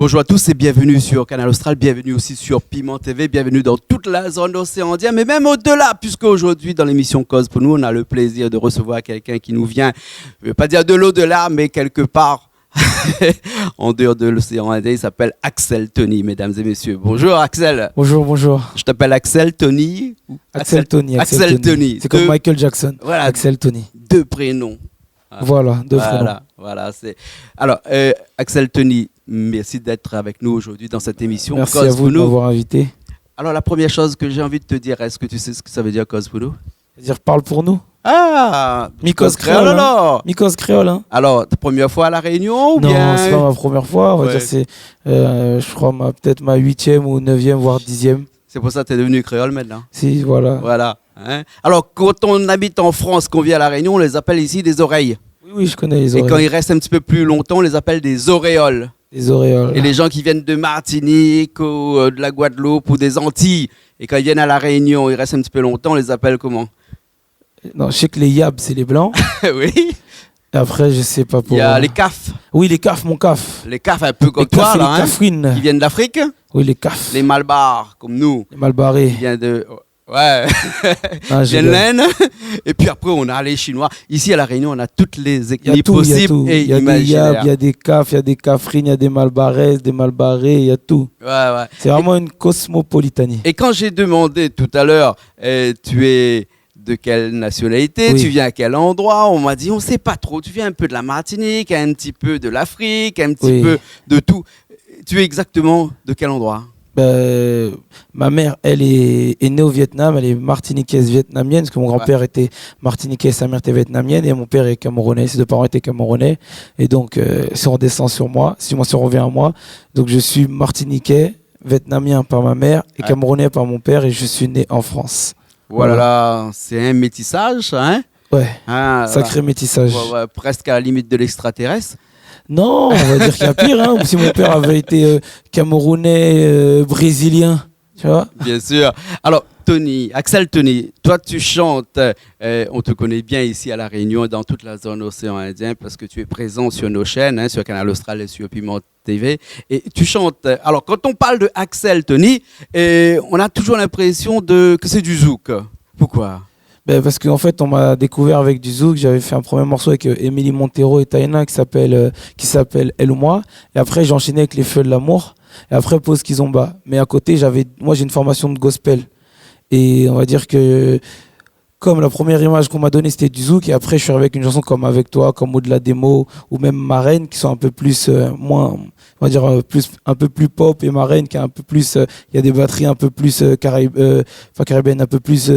Bonjour à tous et bienvenue sur Canal Austral, bienvenue aussi sur Piment TV, bienvenue dans toute la zone océan Indien, mais même au-delà, puisque aujourd'hui dans l'émission Cause pour nous, on a le plaisir de recevoir quelqu'un qui nous vient, je ne veux pas dire de l'au-delà, mais quelque part en dehors de l'océan Indien. Il s'appelle Axel Tonny, mesdames et messieurs. Bonjour Axel. Bonjour, bonjour. Je t'appelle Axel Tonny. Axel Tonny. Axel Tonny. C'est comme Michael Jackson. Voilà, Axel Tonny. Deux prénoms. Voilà, deux prénoms. Voilà, c'est... Alors, Axel Tonny, merci d'être avec nous aujourd'hui dans cette émission. Merci Cause à vous de m'avoir invité. Alors, la première chose que j'ai envie de te dire, est-ce que tu sais ce que ça veut dire Cause pour nous? C'est-à-dire parle pour nous. Ah, Micos créole, alors. Micos créole, hein. Alors, ta première fois à La Réunion ou non, bien... Non, c'est pas ma première fois. On va dire c'est, je crois, peut-être ma 8e ou 9e, voire 10e. C'est pour ça que tu es devenu créole maintenant. Si, voilà. Voilà. Hein? Alors, quand on habite en France, qu'on vit à La Réunion, on les appelle ici des oreilles. Oui, je connais les oreilles. Et quand ils restent un petit peu plus longtemps, on les appelle des auréoles. Des auréoles. Et les gens qui viennent de Martinique ou de la Guadeloupe ou des Antilles, et quand ils viennent à La Réunion, ils restent un petit peu longtemps, on les appelle comment? Non, je sais que les yabs, c'est les blancs. Oui. Et après, je sais pas pour... Il y a les CAF. Oui, les CAF, mon CAF. Les CAF un peu comme les toi, CAF, là, les cafouines. Qui viennent d'Afrique. Oui, les CAF. Les Malbars, comme nous. Les Malbarrés. Qui viennent de... Ouais. Ah, l'Inde. Et puis après, on a les Chinois. Ici, à La Réunion, on a toutes les ethnies possibles et imaginaires. Il y a des CAF, il y a des cafrines, il y a des Malbaraises, des Malbarrés, il y a tout. Ouais. C'est vraiment une cosmopolitanie. Et quand j'ai demandé tout à l'heure, tu es de quelle nationalité, oui. Tu viens à quel endroit, on m'a dit, on ne sait pas trop. Tu viens un peu de la Martinique, un petit peu de l'Afrique, un petit peu de tout. Tu es exactement de quel endroit? Ma mère, elle est née au Vietnam, elle est martiniquaise vietnamienne, parce que mon grand-père était martiniquais, sa mère était vietnamienne, et mon père est camerounais, ses deux parents étaient camerounais. Et donc, si on descend sur moi, si on revient à moi, donc je suis martiniquais, vietnamien par ma mère, et camerounais par mon père, et je suis né en France. Voilà. C'est un métissage, hein? Ouais, sacré métissage. Presque à la limite de l'extraterrestre. Non, on va dire qu'il y a pire, hein, si mon père avait été camerounais, brésilien, tu vois. Bien sûr. Alors, Tonny, Axel Tonny, toi tu chantes, on te connaît bien ici à La Réunion et dans toute la zone océan Indien parce que tu es présent sur nos chaînes, hein, sur Canal Austral et sur Piment TV. Et tu chantes. Alors, quand on parle de Axel Tonny, on a toujours l'impression que c'est du zouk. Pourquoi? Parce qu'en fait, on m'a découvert avec du zouk. J'avais fait un premier morceau avec Émilie Montero et Taina qui s'appelle Elle ou moi. Et après, j'ai enchaîné avec Les Feux de l'amour. Et après, Pause Kizomba. Mais à côté, moi, j'ai une formation de gospel. Et on va dire que, comme la première image qu'on m'a donnée, c'était du zouk. Et après, je suis avec une chanson comme Avec toi, comme Au-delà des mots, ou même Marraine, qui sont un peu plus, moins, on va dire, un peu plus pop. Et Marraine, qui est un peu plus, il y a des batteries un peu plus caribéennes, un peu plus,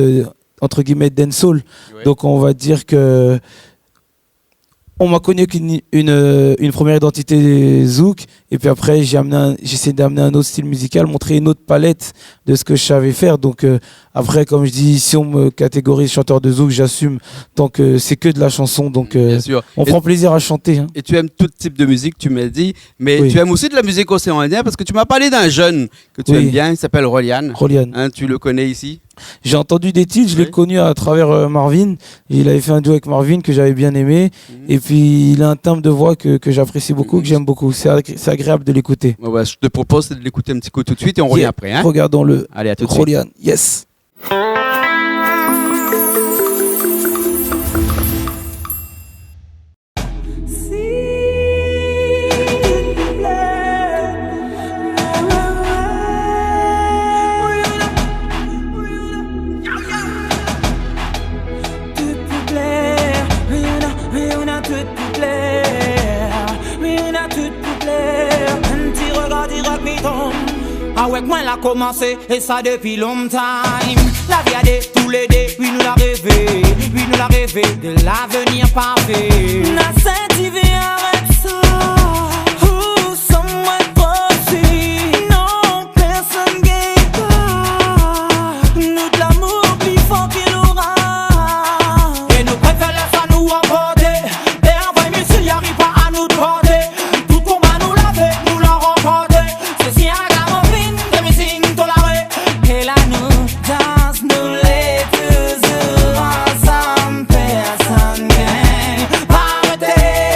entre guillemets, dancehall. Oui. Donc on va dire que on m'a connu qu'une première identité zouk, et puis après j'ai essayé d'amener un autre style musical, montrer une autre palette de ce que je savais faire. Donc après, comme je dis, si on me catégorise chanteur de zouk, j'assume, tant que c'est que de la chanson, donc on prend plaisir à chanter. Hein. Et tu aimes tout type de musique, tu m'as dit, mais tu aimes aussi de la musique océan Indien, parce que tu m'as parlé d'un jeune que tu aimes bien, il s'appelle Rolian. Hein, tu le connais ici? J'ai entendu des titres, je l'ai connu à travers Marvin. Il avait fait un duo avec Marvin que j'avais bien aimé. Et puis il a un timbre de voix que j'apprécie beaucoup, que j'aime beaucoup. C'est agréable de l'écouter. Ouais, je te propose de l'écouter un petit coup tout de suite et on revient après. Hein. Regardons-le. Allez, à tout de suite. Rolian, yes. Avec moi l'a commencé et ça depuis longtemps. La vie a des tous les dés, puis nous l'a rêvé, de l'avenir parfait. N'a senti avec ça. Où sommes-moi possible? Non, personne gagne pas. Nous de l'amour plus fort qu'il aura. Et nous préférons ça nous emporter. Et envoyer monsieur, y arrive pas à nous porter. Tout combat nous l'a fait, nous l'a remporté. C'est si et là nous danse, nous les deux ensemble, personne gagne. Arrêtez.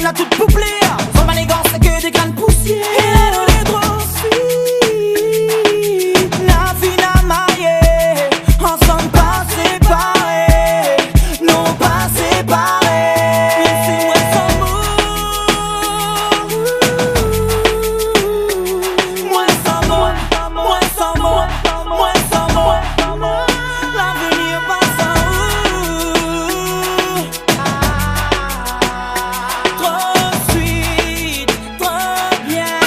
a tout pour plaire. Son manigance c'est que des graines poussières. Et elle on est trop sweet. La vie n'a maillé. Ensemble pas séparés. Non pas séparés. Laissez-moi sans mots. Moi sans mots. Moi sans mots. Moi sans mots. L'avenir passe en trop sweet, trop bien,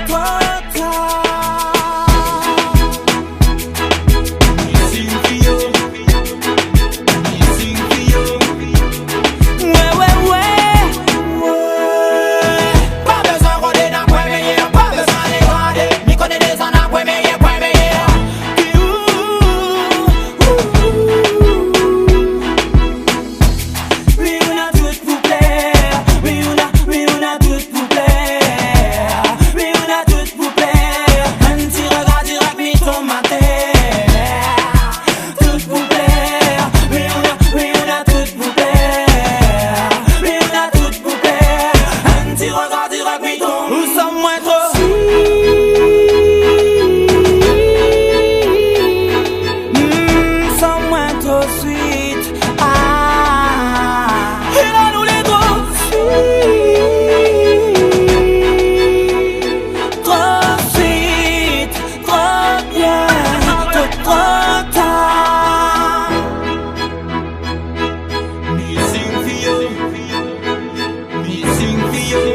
trop tard. Missing for you. Ouais, ouais, ouais. Pas besoin de rôder dans quoi meilleur, pas besoin de regarder. M'y connaît des en a quoi meilleur, quoi meilleur. Oui, on a tout pour plaire. Oui, on a tout pour plaire. Oui, on a tout pour plaire. Un petit regard direct, mi tomater. Tout pour plaire. Oui, on a tout pour plaire. Oui, on a tout pour plaire. Un petit regard direct, mi tomater. Nous sommes moins trop sommes moins trop sweet. Ah, et là nous les trop sweet, trop bien, trop tard. Missing for you, missing for you.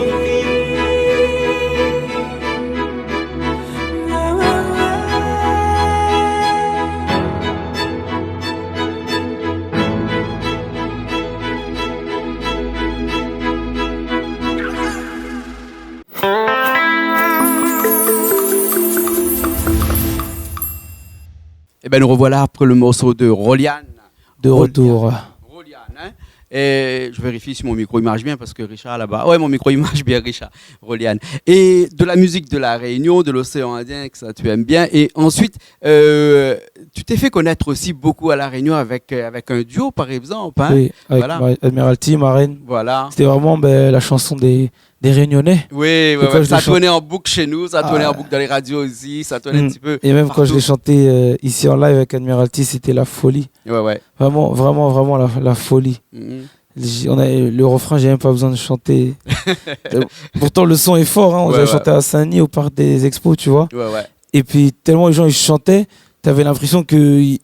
Eh ben nous revoilà après le morceau de Rolian. De retour. Rolian, hein. Et je vérifie si mon micro il marche bien parce que Richard là-bas. Ouais, mon micro il marche bien, Richard. Rolian. Et de la musique de la Réunion, de l'océan Indien, que ça tu aimes bien. Et ensuite, tu t'es fait connaître aussi beaucoup à la Réunion avec un duo par exemple. Hein. Oui, avec Voilà. Admiralty, Marraine. Voilà. C'était vraiment la chanson des Réunionnais. Oui, quand je ça l'ai tournait en boucle chez nous, ça tournait Ah. en boucle dans les radios aussi, ça tournait un petit peu. Et même quand je partout. l'ai chanté ici en live avec Admiralty, c'était la folie. Ouais. Vraiment, vraiment, vraiment la folie. Mhm. Le refrain, j'ai même pas besoin de chanter. Pourtant, le son est fort. Hein. On Ouais, avait ouais. chanté à Saint-Denis au parc des expos, tu vois. Ouais. Et puis, tellement les gens ils chantaient, tu avais l'impression qu'ils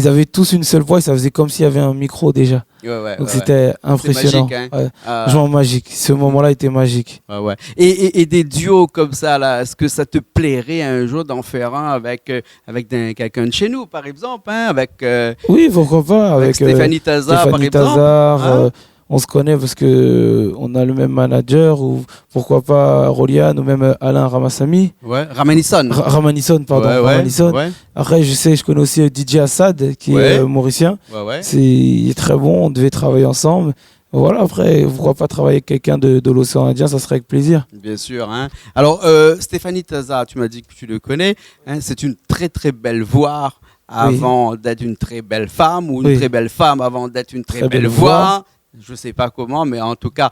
avaient tous une seule voix et ça faisait comme s'il y avait un micro déjà. Ouais. Donc, c'était impressionnant. magique, hein. Ouais. Ah. Genre magique. Ce moment-là était magique. Ouais. Et des duos comme ça, là, est-ce que ça te plairait un jour d'en faire un avec quelqu'un de chez nous, par exemple, hein, avec Oui, pourquoi pas. Avec Stéphanie Tazar, par Stéphanie exemple. Tazar, Hein on se connaît parce que on a le même manager, ou pourquoi pas Rolian, ou même Alain Ramassami. Ouais, Ramanisson. Ramanisson, pardon. Ramanisson. Ouais. Après, je connais aussi DJ Assad, qui Ouais. est mauricien. Ouais. Il est très bon, on devait travailler ensemble. Voilà, après, pourquoi pas travailler avec quelqu'un de l'océan Indien, ça serait avec plaisir. Bien sûr. Hein. Alors, Stéphanie Tazar, tu m'as dit que tu le connais. Hein, c'est une très, très belle voix avant d'être une très belle femme, ou une très belle femme avant d'être une très belle voix. Je ne sais pas comment, mais en tout cas,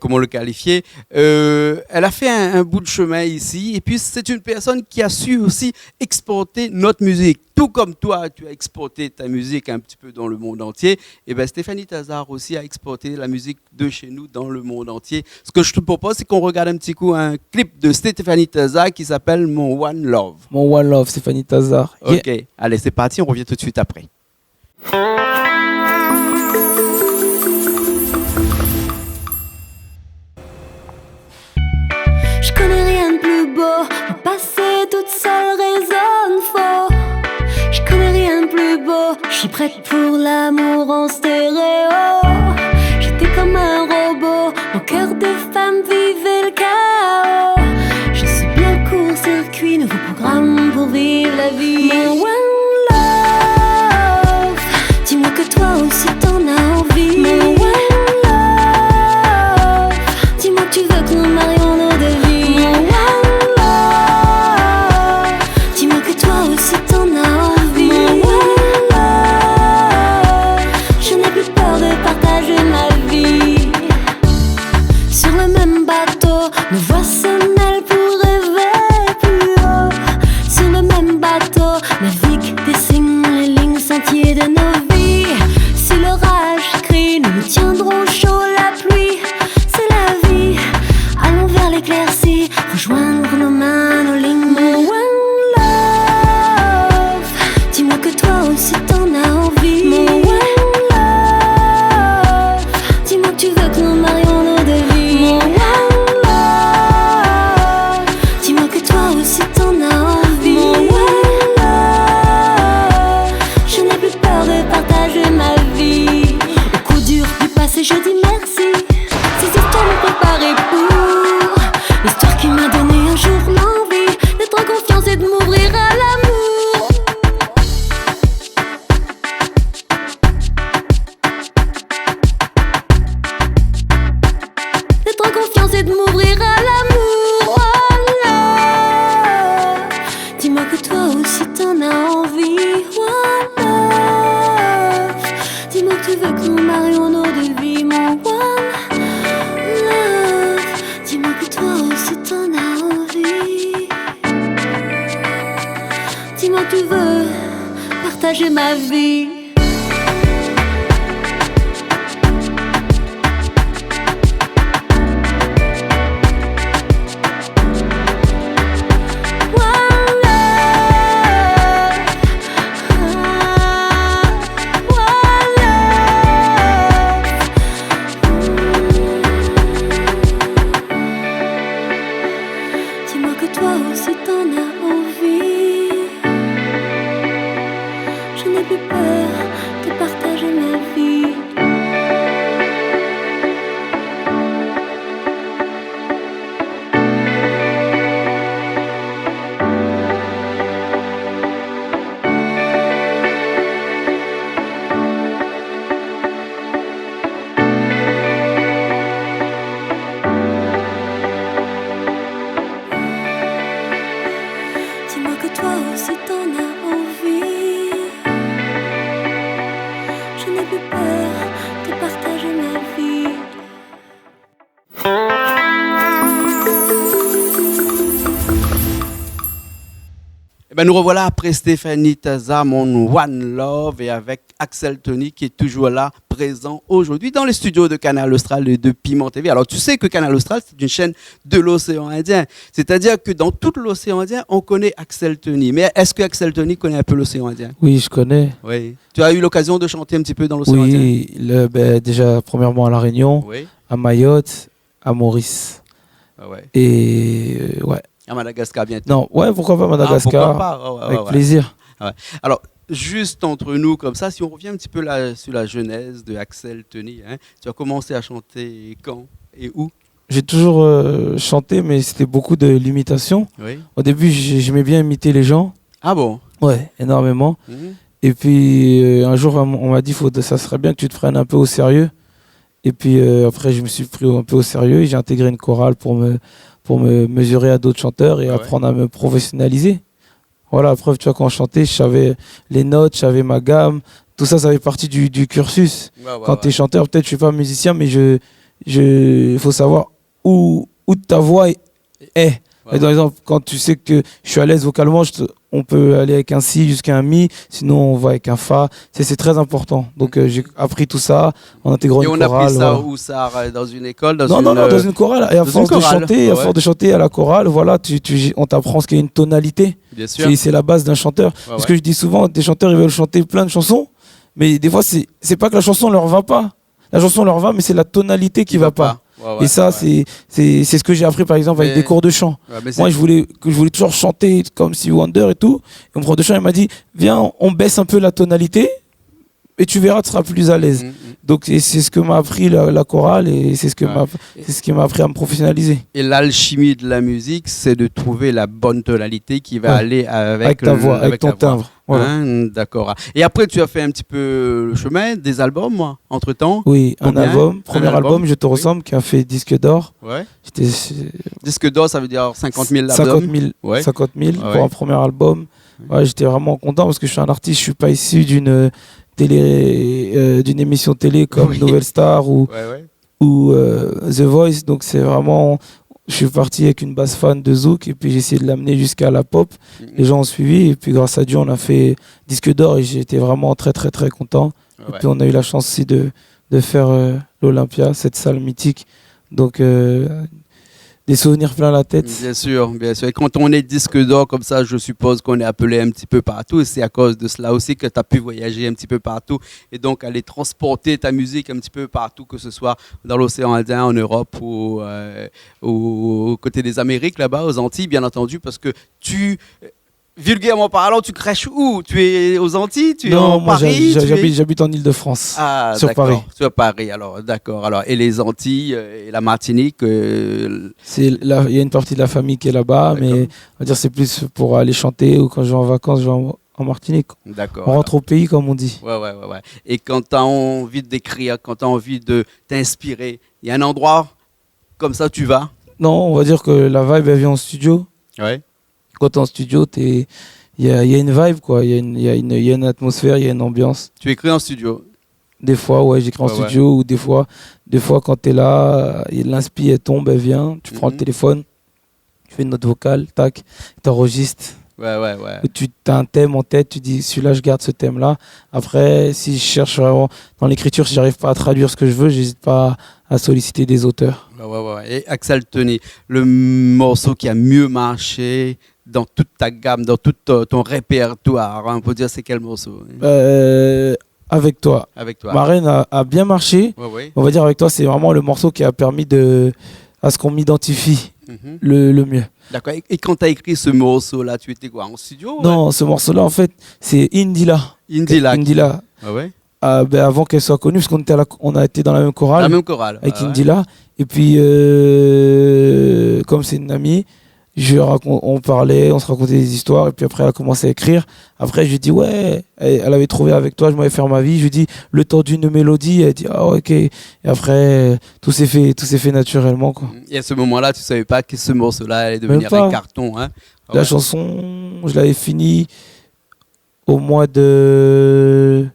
comment le qualifier. Elle a fait un bout de chemin ici. Et puis, c'est une personne qui a su aussi exporter notre musique. Tout comme toi, tu as exporté ta musique un petit peu dans le monde entier. Et bien, Stéphanie Tazar aussi a exporté la musique de chez nous dans le monde entier. Ce que je te propose, c'est qu'on regarde un petit coup un clip de Stéphanie Tazar qui s'appelle Mon One Love. Mon One Love, Stéphanie Tazar. Ok, allez, c'est parti. On revient tout de suite après. Je connais rien de plus beau, mon passé toute seule résonne faux. Je connais rien de plus beau, je suis prête pour l'amour en stéréo. J'étais comme un robot, mon cœur de femme vivait le chaos. Je suis bien court-circuit, nouveau programme pour vivre la vie. Mon one love, dis-moi que toi aussi t'en as envie. Mon one love, dis-moi que tu veux que nous marions nos devis. Mon one love, dis-moi que toi aussi t'en as envie. Mon one love, je n'ai plus peur de partager ma vie. navigue, dessine les lignes sentiers de nos vies. Si l'orage crie, nous nous tiendrons chaud. La pluie, c'est la vie. Allons vers l'éclaircie, rejoindre nos mains, nos lignes. Mon one love, dis-moi que toi aussi t'en as envie. Mon one love, dis-moi que tu veux que nous marions nos deux vies. Mon one love, dis-moi que toi aussi t'en as envie. Mon one love, je n'ai plus peur de partager ma vie. Au coup dur du passé, je dis merci. Ces histoires m'ont préparé pour l'histoire qui m'a donné un jour l'envie d'être en confiance et de m'ouvrir à l'amour. D'être en confiance et de m'ouvrir à l'amour. Oh là, dis-moi que toi aussi t'en as envie. Oh là, dis-moi que tu veux que nous marions nos deux vies. Mon one love, dis-moi que toi aussi t'en as envie. Dis-moi que tu veux partager ma vie. One love, one love. Dis-moi que toi aussi t'en as envie. Je n'ai plus peur de partager ma vie. Dis-moi que toi aussi t'en as envie. Je n'ai plus peur de partager ma vie. Eh ben, nous revoilà après Stéphanie Taza, mon One Love, et avec Axel Tony qui est toujours là, présent aujourd'hui dans les studios de Canal Austral et de Piment TV. Alors tu sais que Canal Austral, c'est une chaîne de l'océan Indien. C'est-à-dire que dans tout l'océan Indien, on connaît Axel Tony. Mais est-ce que Axel Tony connaît un peu l'océan Indien? Oui, je connais. Oui. Tu as eu l'occasion de chanter un petit peu dans l'océan Indien? Oui, déjà, premièrement à La Réunion, Oui. à Mayotte, à Maurice. Ah ouais. Et ouais. À Madagascar bientôt. Non, ouais, pourquoi pas Madagascar? Ah, pourquoi pas? Oh, ouais, avec ouais, ouais. plaisir. Ouais. Alors, juste entre nous comme ça, si on revient un petit peu sur la genèse de Axel Tony, hein, tu as commencé à chanter quand et où? J'ai toujours chanté, mais c'était beaucoup de l'imitation. Oui. Au début, j'aimais bien imiter les gens. Ah bon? Ouais, énormément. Mhm. Et puis un jour, on m'a dit, ça serait bien que tu te prennes un peu au sérieux. Et puis après, je me suis pris un peu au sérieux et j'ai intégré une chorale pour me mesurer à d'autres chanteurs et apprendre à me professionnaliser. Voilà, la preuve, tu vois, quand je chantais, je savais les notes, je savais ma gamme. Tout ça, ça fait partie du cursus. Quand tu es chanteur, peut-être je suis pas musicien, mais il faut savoir où ta voix est. Et par exemple, quand tu sais que je suis à l'aise vocalement, on peut aller avec un si jusqu'à un mi, sinon on va avec un fa. C'est très important. Donc j'ai appris tout ça en intégrant une chorale. Et on a appris ça voilà. où ça? Dans une école? Non, dans une chorale. Et à force de chanter à la chorale, voilà, on t'apprend ce qu'est une tonalité. Bien sûr. C'est la base d'un chanteur. Parce que je dis souvent, des chanteurs, ils veulent chanter plein de chansons, mais des fois, c'est pas que la chanson leur va pas. La chanson leur va, mais c'est la tonalité qui va pas. Et ça, c'est ce que j'ai appris par exemple avec des cours de chant. Moi, je voulais toujours chanter comme Stevie Wonder et tout. Et mon prof de chant, il m'a dit, viens, on baisse un peu la tonalité et tu verras, tu seras plus à l'aise. Donc, c'est ce que m'a appris la chorale et c'est ce qui m'a appris à me professionnaliser. Et l'alchimie de la musique, c'est de trouver la bonne tonalité qui va aller avec ta voix, avec ton timbre. Voilà. Hein, d'accord. Et après, tu as fait un petit peu le chemin des albums, moi, entre-temps? Oui, premier album, Je te ressemble, qui a fait disque d'or. Ouais. Disque d'or, ça veut dire 50 000 albums. 50 000 pour un premier album. Ouais, j'étais vraiment content parce que je suis un artiste, je suis pas issu d'une émission télé comme Nouvelle Star ou The Voice. Donc c'est vraiment, je suis parti avec une basse fan de Zouk et puis j'ai essayé de l'amener jusqu'à la pop. Les gens ont suivi et puis grâce à Dieu, on a fait disque d'or et j'étais vraiment très très très content. Et puis on a eu la chance aussi de faire l'Olympia, cette salle mythique. Donc des souvenirs plein la tête. Bien sûr, bien sûr. Et quand on est disque d'or comme ça, je suppose qu'on est appelé un petit peu partout. Et c'est à cause de cela aussi que tu as pu voyager un petit peu partout et donc aller transporter ta musique un petit peu partout, que ce soit dans l'océan Indien, en Europe ou au côté des Amériques, là-bas, aux Antilles, bien entendu, parce que vulgairement parlant, tu crèches où? Tu es aux Antilles? Tu es en Paris? J'habite en Île-de-France, sur Paris. Sur Paris, alors d'accord. Alors, et les Antilles et la Martinique il y a une partie de la famille qui est là-bas, mais on va dire c'est plus pour aller chanter ou quand je vais en vacances, je vais en Martinique. D'accord. On rentre au pays, comme on dit. Ouais. Et quand tu as envie d'écrire, quand tu as envie de t'inspirer, il y a un endroit comme ça, tu vas? Non, on va dire que la vibe, elle vient en studio. Ouais. Quand tu es en studio, il y a une vibe, quoi. Il y a une atmosphère, il y a une ambiance. Tu écris en studio? Des fois, ouais, j'écris en studio. Ou des fois quand tu es là, l'inspi, elle tombe, elle vient. Tu prends le téléphone, tu fais une note vocale, tac, tu enregistres. Ouais. Tu as un thème en tête, tu dis celui-là, je garde ce thème-là. Après, si je cherche vraiment dans l'écriture, si j'arrive pas à traduire ce que je veux, j'hésite pas à solliciter des auteurs. Ouais. Et Axel Tonny, le morceau qui a mieux marché dans toute ta gamme, dans tout ton répertoire, on peut dire c'est quel morceau? Avec toi. Ma reine a bien marché. Ouais. On va dire avec toi, c'est vraiment le morceau qui a permis à ce qu'on m'identifie le mieux. D'accord. Et quand tu as écrit ce morceau-là, tu étais quoi, en studio? Non, ce morceau-là, en fait, c'est Indila. Ouais. Avant qu'elle soit connue, parce qu'on a été dans la même chorale. Avec Indila. Et puis, comme c'est une amie, on parlait, on se racontait des histoires. Et puis après, elle a commencé à écrire. Après, je lui ai dit, ouais, elle avait trouvé avec toi, je m'avais fait ma vie. Je lui ai dit, le temps d'une mélodie. Elle a dit, ah, ok. Et après, tout s'est fait naturellement, quoi. Et à ce moment-là, tu ne savais pas que ce morceau-là allait devenir un carton, hein? La chanson, je l'avais finie au mois de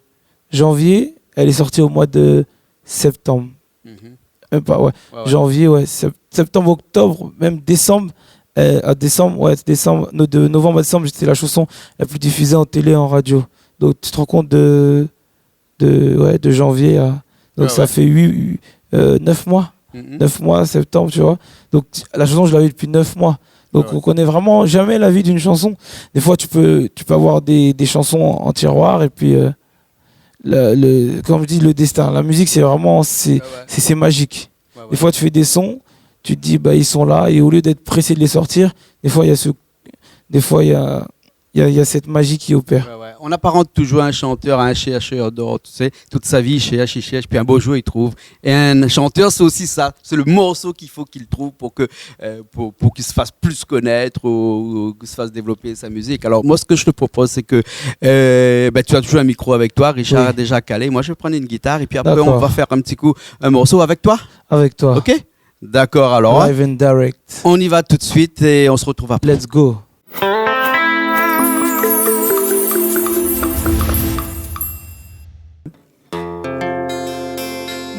janvier. Elle est sortie au mois de septembre. Janvier, septembre, octobre, même décembre. De novembre à décembre, c'était la chanson la plus diffusée en télé et en radio. Donc tu te rends compte de janvier à... Donc ça fait 9 mois. 9 mois, septembre, tu vois. Donc la chanson, je l'avais depuis 9 mois. Donc on connaît vraiment jamais la vie d'une chanson. Des fois, tu peux avoir des chansons en tiroir et puis... comme je dis, le destin. La musique, c'est vraiment... C'est magique. Des fois, tu fais des sons... Tu te dis, ils sont là, et au lieu d'être pressé de les sortir, des fois, il y a cette magie qui opère. On apparente toujours un chanteur à un chercheur d'or, tu sais, toute sa vie, il cherche, puis un beau jour, il trouve. Et un chanteur, c'est aussi ça, c'est le morceau qu'il faut qu'il trouve pour qu'il se fasse plus connaître ou qu'il se fasse développer sa musique. Alors, moi, ce que je te propose, c'est que tu as toujours un micro avec toi, Richard a déjà calé, moi, je vais prendre une guitare, et puis après, on va faire un morceau avec toi. Avec toi. Ok? D'accord, alors Live and direct. On y va tout de suite et on se retrouve après. Let's go.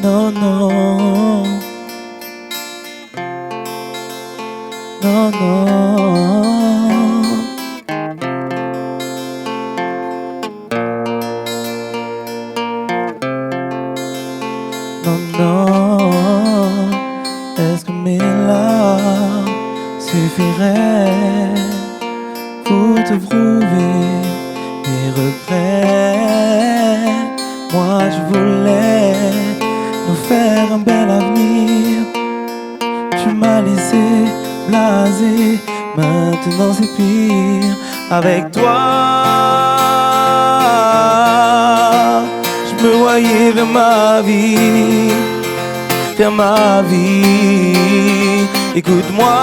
Non. Est-ce que mes larmes suffiraient pour te prouver mes regrets? Moi je voulais nous faire un bel avenir. Tu m'as laissé blasé, maintenant c'est pire. Avec toi, je me voyais vers ma vie. Écoute-moi,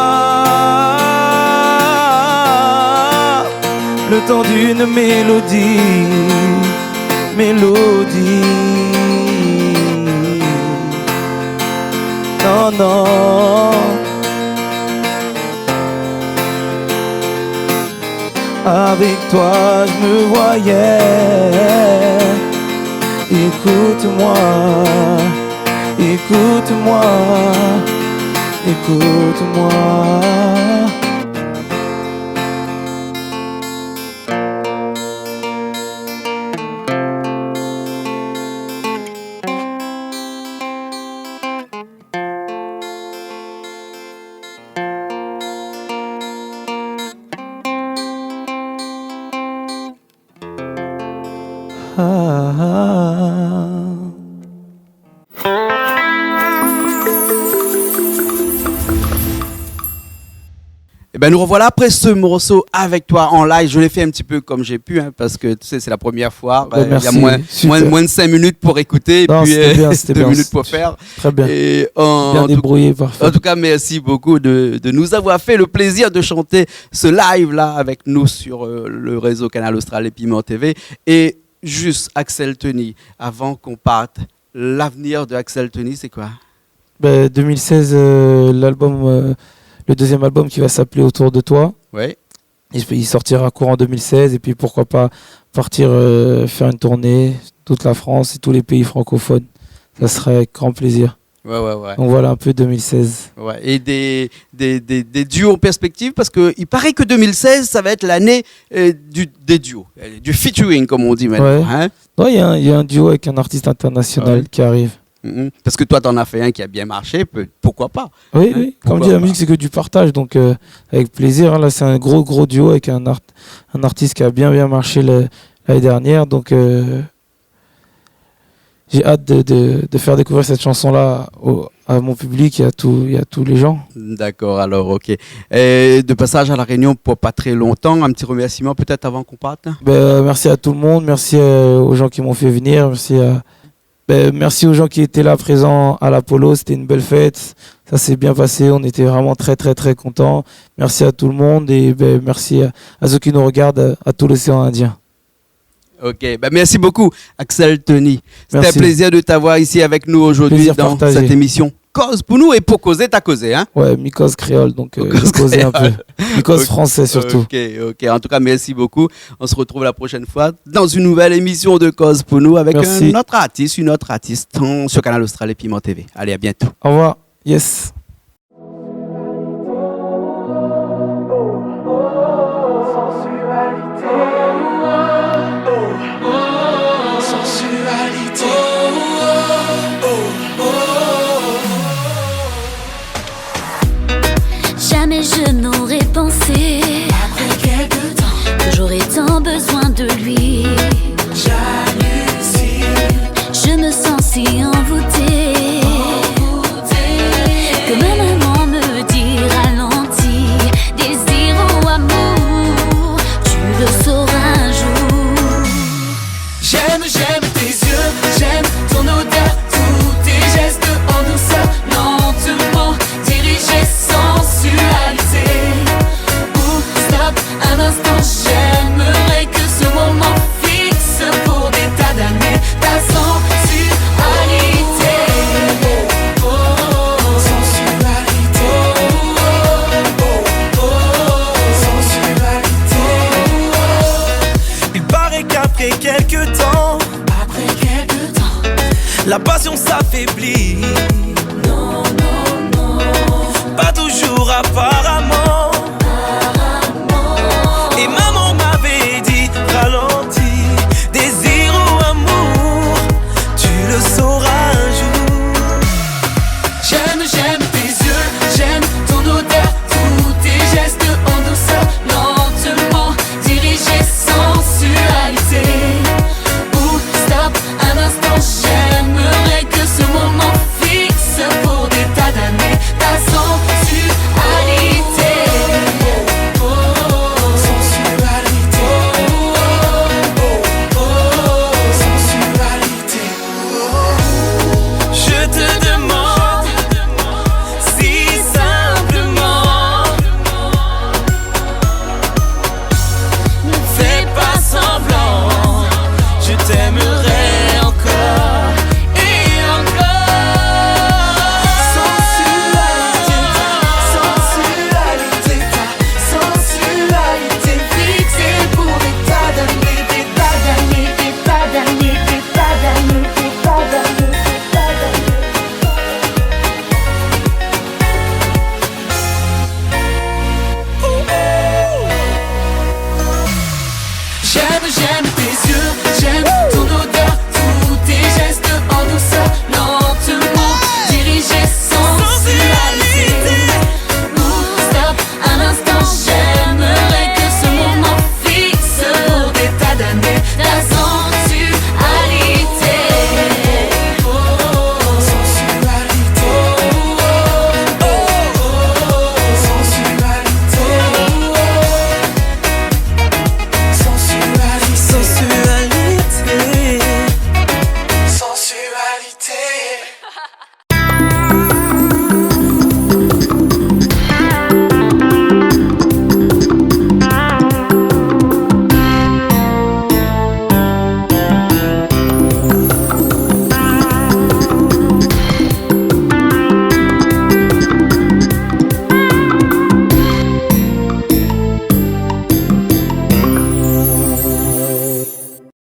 le temps d'une mélodie. Non. Avec toi, je me voyais. Écoute-moi. écoute-moi. Et ben nous revoilà après ce morceau avec toi en live. Je l'ai fait un petit peu comme j'ai pu, parce que tu sais, c'est la première fois. Il y a moins de 5 minutes pour écouter, et puis 2 minutes pour faire. Très bien. Et bien débrouillé, parfait. En tout cas, merci beaucoup de nous avoir fait le plaisir de chanter ce live-là avec nous sur le réseau Canal Austral et Piment TV. Et juste, Axel Tony, avant qu'on parte, l'avenir de Axel Tony, c'est quoi? 2016, l'album... le deuxième album qui va s'appeler Autour de toi. Ouais. Il sortira courant 2016 et puis pourquoi pas partir faire une tournée toute la France et tous les pays francophones. Ça serait avec grand plaisir. Ouais. Donc voilà un peu 2016. Ouais. Et des duos en perspective, parce qu'il paraît que 2016, ça va être l'année des duos, du featuring comme on dit maintenant. Ouais. Il y a un duo avec un artiste international qui arrive. Parce que toi, tu en as fait un qui a bien marché, pourquoi pas? Oui. Comme dit, la musique, c'est que du partage, donc avec plaisir. Là, c'est un gros duo avec un artiste qui a bien marché l'année dernière. Donc, j'ai hâte de faire découvrir cette chanson-là à mon public et à tous les gens. D'accord, alors, ok. Et de passage à La Réunion pour pas très longtemps, un petit remerciement peut-être avant qu'on parte? Merci à tout le monde, merci aux gens qui m'ont fait venir, merci aux gens qui étaient là présents à l'Apollo, c'était une belle fête, ça s'est bien passé, on était vraiment très contents. Merci à tout le monde et merci à ceux qui nous regardent, à tout l'océan Indien. Ok, merci beaucoup Axel Tony. C'était un plaisir de t'avoir ici avec nous aujourd'hui dans cette émission Cause pour nous et pour causer, t'as causé, hein? Ouais, mi-cause créole, donc causer un peu. Mi-cause français surtout. Ok. En tout cas, merci beaucoup. On se retrouve la prochaine fois dans une nouvelle émission de Cause pour nous avec une autre artiste sur Canal Austral et Piment TV. Allez, à bientôt. Au revoir. Yes. Jamais je n'aurais pensé, après quelques temps, que j'aurais tant besoin de lui. J'hallucine, je me sens si envoûtée, que ma maman me dit ralentis, désir ou amour, tu le sauras un jour. J'aime tes yeux, j'aime ton odeur, tous tes gestes en douceur, lentement dirigés sensualisé. Ou stop un instant, j'aimerais que ce moment fixe pour des tas d'années ta sensualité. Sensualité. Sensualité. Il paraît qu'après quelques temps, la passion s'affaiblit. Non. Pas toujours apparemment. Et maman m'avait dit ralentis, désir ou amour, tu le sauras un jour. J'aime tes yeux, j'aime ton odeur, tous tes gestes en douceur, lentement dirigés, sensualisés. Ou stop un instant, j'aimerais que ce moment fixe pour des tas d'années ta sensualité. j'aime